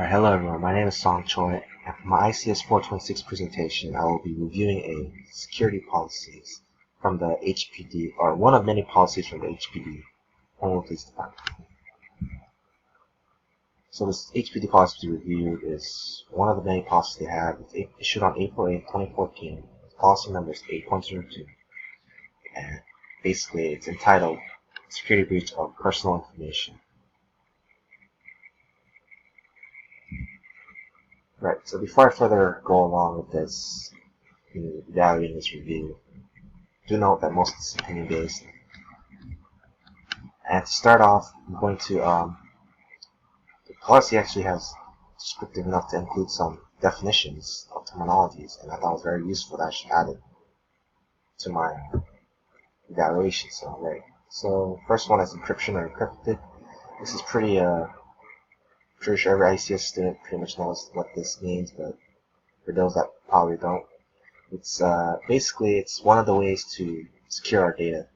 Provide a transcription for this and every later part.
Hello everyone, my name is Song Choi, and for my ICS 426 presentation, I will be reviewing a security policies from the HPD, or one of many policies from the HPD, Homeland Police Department. So this HPD policy to review is one of the many policies they have. It's issued on April 8, 2014. Policy number is 8.02, and basically it's entitled Security Breach of Personal Information. Right, so before I further go along with this, evaluating this review, do note that most of this is opinion based. And to start off, I'm going to, the policy actually has descriptive enough to include some definitions of terminologies, and I thought it was very useful that I should add it to my evaluation. So first one is encryption or encrypted. This is pretty sure every ICS student pretty much knows what this means, but for those that probably don't, it's basically it's one of the ways to secure our data,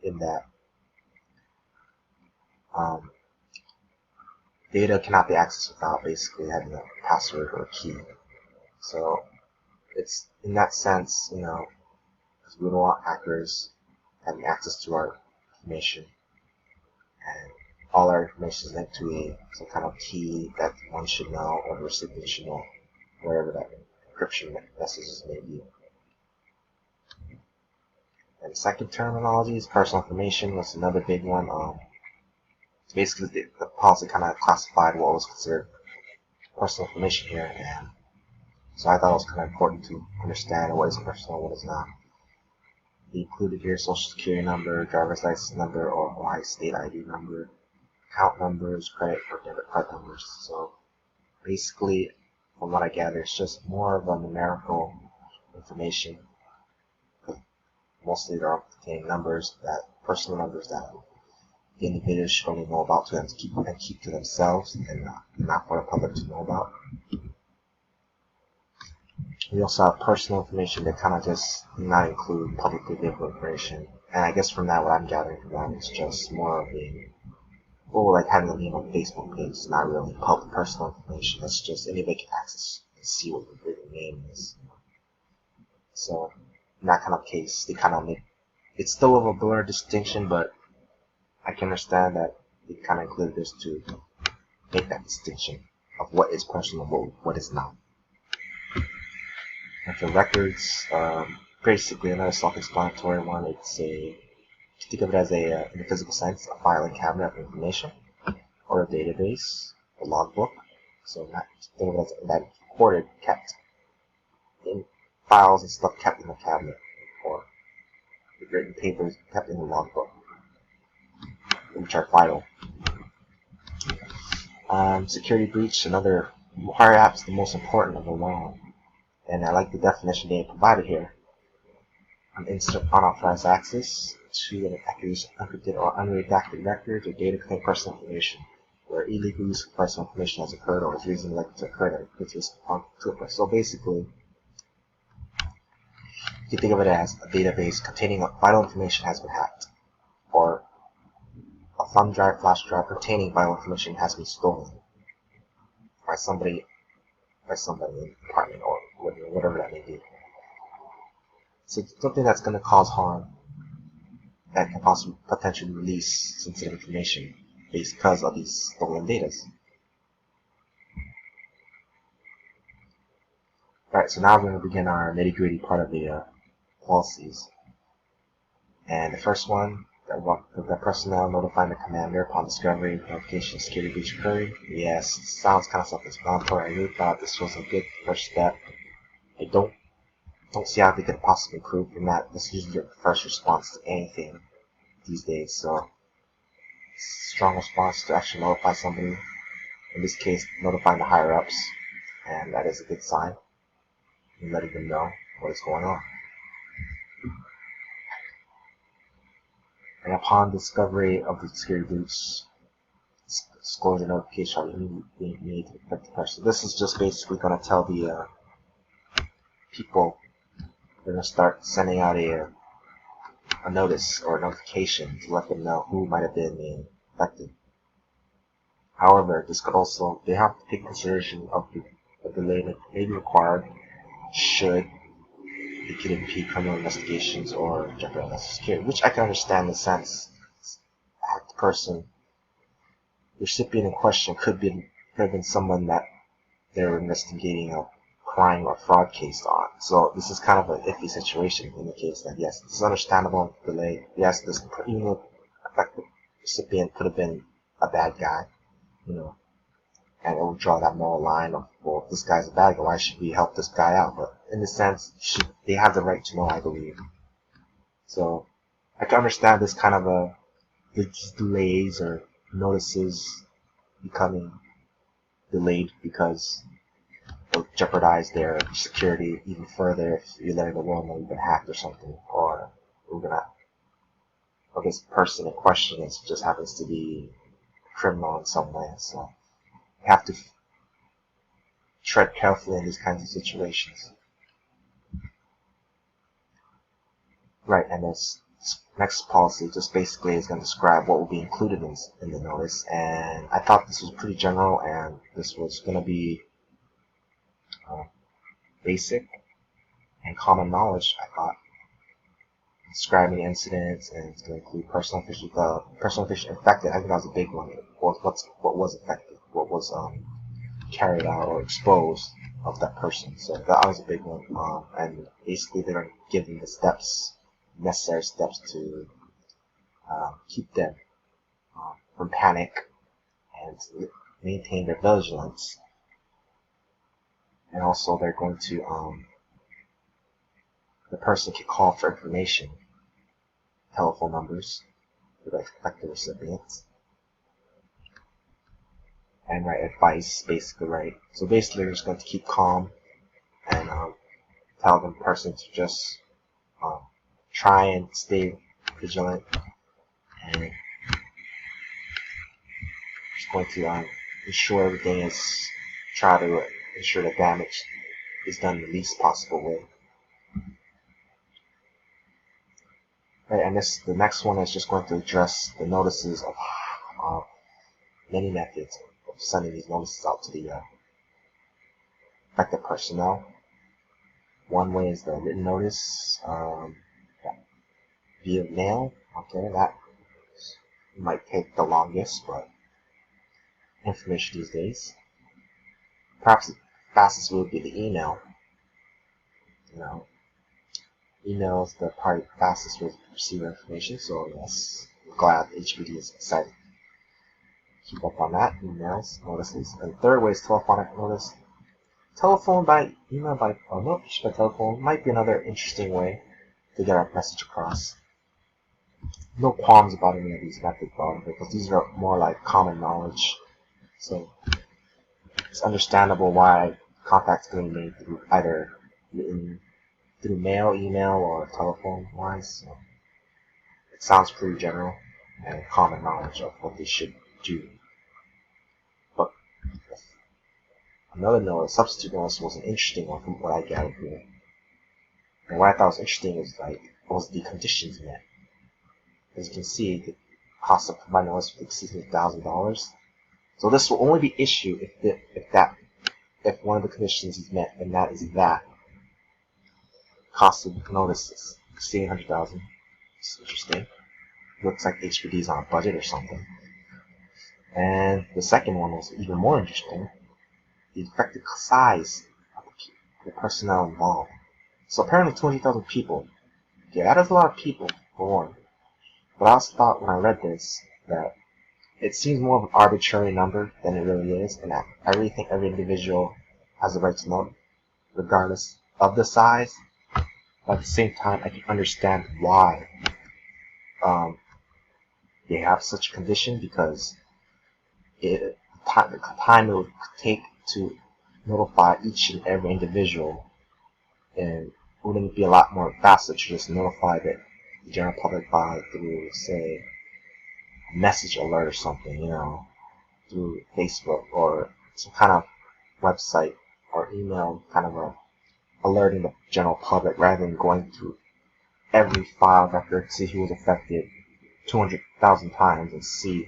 in that data cannot be accessed without basically having a password or a key. So it's in that sense, because we don't want hackers having access to our information, and all our information is linked to some kind of key that one should know, or the recipient should know, wherever that encryption messages may be. And the second terminology is personal information. That's another big one. Basically, the policy kind of classified what was considered personal information here, and so I thought it was kind of important to understand what is personal and what is not. He included here social security number, driver's license number, or Hawaii state ID number, account numbers, credit or debit card numbers. So basically, from what I gather, it's just more of a numerical information. Mostly they're containing numbers, personal numbers that the individuals should only know about to them to keep to themselves, and not for the public to know about. We also have personal information that kind of just do not include publicly available information, and I guess from that, what I'm gathering from that is just more of like having a name on a Facebook page. It's not really public personal information. It's just anybody can access and see what your name is. So in that kind of case, they kind of make it's still of a blurred distinction, but I can understand that they kind of included this to make that distinction of what is personal and what is not. And for records, basically another self-explanatory one. It's think of it as in a physical sense, a filing cabinet of information, or a database, a logbook. So think of it as that recorded, kept in files and stuff kept in the cabinet, or written papers kept in the logbook, which are vital. Security breach, another, perhaps the most important of them all, and I like the definition they provided here. Unauthorized access to an encrypted or unredacted records or data containing personal information, where illegal use of personal information has occurred or is reasonably likely to occur that puts risk to a person. So basically, you can think of it as a database containing vital information has been hacked, or a thumb drive, flash drive containing vital information has been stolen by somebody in the department, or whatever that may be. So something that's going to cause harm, that can possibly potentially release sensitive information because of these stolen data. Alright, so now we're going to begin our nitty-gritty part of the policies. And the first one, the personnel notifying the commander upon discovery of notification of security breach occurring. Yes, sounds kind of self-explanatory. I really thought this was a good first step. I don't see how they could possibly improve from that. This is usually your first response to anything these days, so strong response to actually notify somebody, in this case notifying the higher ups, and that is a good sign, and letting them know what is going on. And upon discovery of the security breach, disclosure notification shall be made to the affected person. This is just basically going to tell the people they're going to start sending out a notice or a notification to let them know who might have been affected. However, this could also, they have to take consideration of the delay that may be required should it could impede criminal investigations or jeopardize national security, which I can understand in the sense that the person, the recipient in question could have been someone that they're investigating a crime or fraud case on. So this is kind of an iffy situation in the case that yes, this is understandable delay. Yes, this even the affected recipient could have been a bad guy, you know, and it will draw that moral line of, well, if this guy's a bad guy, why should we help this guy out? But in a sense, they have the right to know, I believe. So I can understand this kind of these delays or notices becoming delayed because it'll jeopardize their security even further if you let the world know you've been hacked or something, or this person in question just happens to be a criminal in some way. So you have to tread carefully in these kinds of situations. Right, and this next policy just basically is going to describe what will be included in the notice, and I thought this was pretty general, and this was going to be basic and common knowledge, I thought. Describing incidents, and it's going to include personal information affected. I think that was a big one. What was affected, what was carried out or exposed of that person. So that was a big one. And basically, they're going to give them the necessary steps to keep them from panic and to maintain their vigilance. And also, they're going to the person can call for information, telephone numbers for the affected recipients, and write advice, basically, right? So basically, they're just going to keep calm and tell the person to just try and stay vigilant, and just going to ensure everything is, try to ensure the damage is done in the least possible way. Right, and the next one is just going to address the notices of many methods of sending these notices out to the affected personnel. One way is the written notice via mail. Okay, that might take the longest, but information these days. Perhaps the fastest would be the email. You know, email is the probably fastest way to receive information. So yes, I'm glad HPD is excited. Keep up on that. Emails, notices. And the third way is telephonic notice. Telephone by email by notice by telephone might be another interesting way to get our message across. No qualms about any of these methods, because these are more like common knowledge. So it's understandable why contacts can be made through either through mail, email, or telephone wise. So it sounds pretty general and common knowledge of what they should do. But another note, a substitute notice, was an interesting one from what I gathered here. And what I thought was interesting was the conditions met. As you can see, the cost of providing notice exceeds $1,000. So this will only be issued if one of the conditions is met, and that is that cost of notices exceeding $100,000. It's interesting. Looks like HPD is on a budget or something. And the second one was even more interesting. The effective size of the personnel involved. So apparently 20,000 people. Yeah, that is a lot of people for one. But I also thought when I read this that it seems more of an arbitrary number than it really is, and I really think every individual has the right to know, regardless of the size. But at the same time, I can understand why they have such a condition, because the time it would take to notify each and every individual, and wouldn't it be a lot more faster to just notify the general public by through, say, a message alert or something, through Facebook or some kind of website or email, kind of alerting the general public, rather than going through every file record, see who was affected 200,000 times and see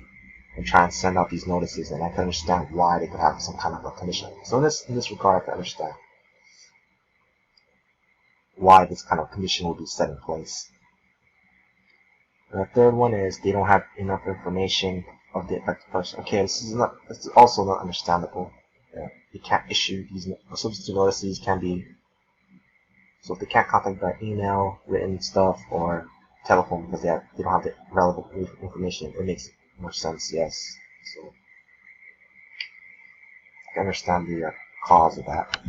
and try and send out these notices, and I can understand why they could have some kind of a condition. So in this regard, I can understand why this kind of condition will be set in place. And the third one is they don't have enough information of the affected person. Okay, this is also not understandable. You can't issue these substitute notices. Can be, so if they can't contact by email, written stuff, or telephone because they don't have the relevant information, it makes more sense. Yes, so I can understand the cause of that.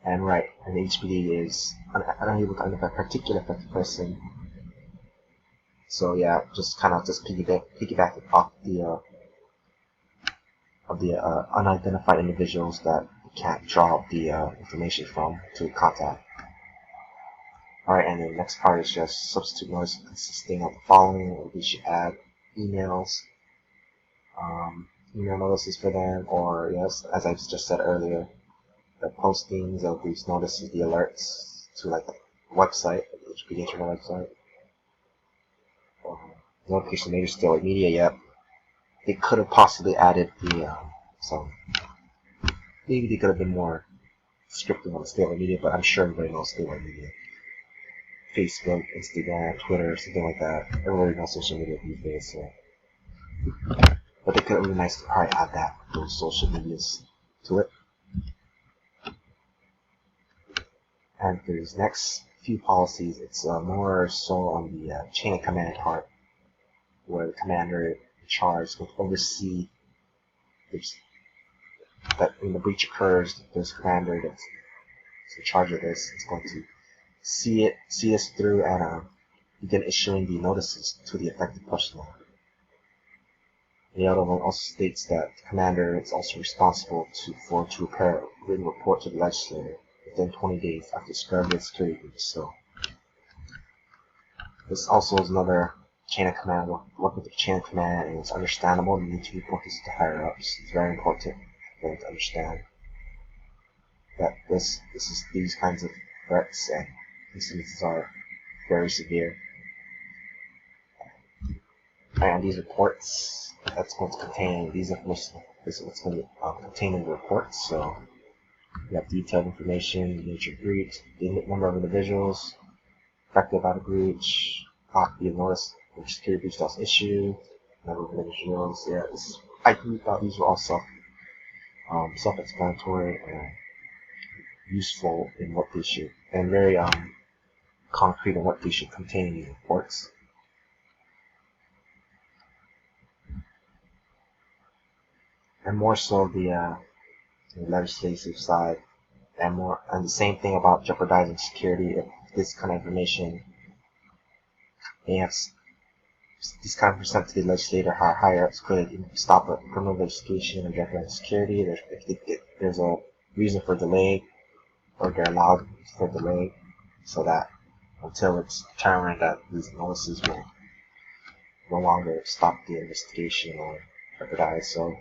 And right, and the HPD is unable to identify a particular affected person. So yeah, just kind of piggyback off the unidentified individuals that you can't draw up the information from to contact. Alright, and the next part is just substitute notice consisting of the following. We should add emails, email notices for them, or yes, as I just said earlier, the postings of these notices, the alerts to like the website, the HPD internal website. Notification later still media, yep. They could have possibly added the maybe they could have been more scripted on the statewide media, but I'm sure everybody knows statewide media. Facebook, Instagram, Twitter, something like that. Everybody knows social media these days, so. But they could have really nice to probably add those social medias to it. And for these next few policies, it's more so on the chain of command part, where the commander in charge will oversee that when the breach occurs, there's a commander that's in charge of this. It's going to see this through and begin issuing the notices to the affected personnel. The other one also states that the commander is also responsible to prepare a written report to the legislator within 20 days after discovery of security breach. So this also is another chain of command. Work with the chain of command, and it's understandable. You need to report this to higher ups. It's very important for them to understand that these kinds of threats and incidences are very severe. And these reports, that's going to contain these information. This is what's going to contain in the reports. So you have detailed information, the nature of breach, the number of individuals affected by the breach, copy of notice which security breach was issued, number of individuals. Yeah, I thought these were all self-explanatory and useful in what they should, and very concrete in what they should contain in these reports. And more so the legislative side, and the same thing about jeopardizing security. If this kind of information, they have this kind of percent to the legislator, higher ups could stop a criminal investigation or jeopardize security. There's a reason for delay, or they're allowed for delay, so that until it's determined that these notices will no longer stop the investigation or jeopardize. So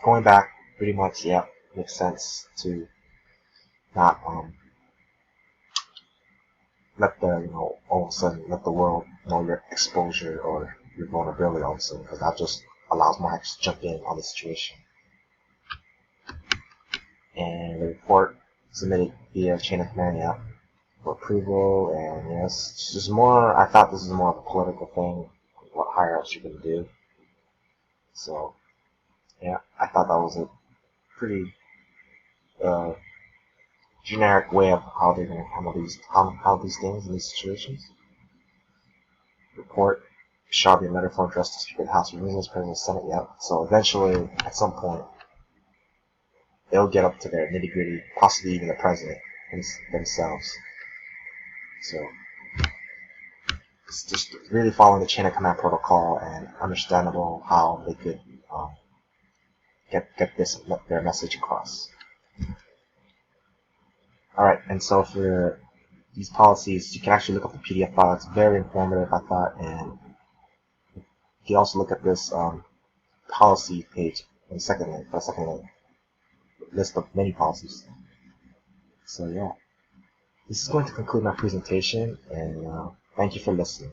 going back, pretty much, yeah, makes sense to not let all of a sudden let the world know your exposure or your vulnerability all of a sudden, because that just allows more hackers to jump in on the situation. And the report submitted via chain of command, yeah, for approval. And yes, it's just more. I thought this is more of a political thing, what higher ups are going to do. So yeah, I thought that was a pretty generic way of how they're going to handle these things in these situations. Report shall be a letter for addressed to Speaker of the House of Representatives, President of the Senate. Yep. So eventually, at some point, they'll get up to their nitty gritty, possibly even the president themselves. So it's just really following the chain of command protocol, and understandable how they could get their message across. Alright, and so for these policies, you can actually look up the PDF file. It's very informative, I thought, and you can also look at this policy page in the second link, list of many policies. So yeah, this is going to conclude my presentation, and thank you for listening.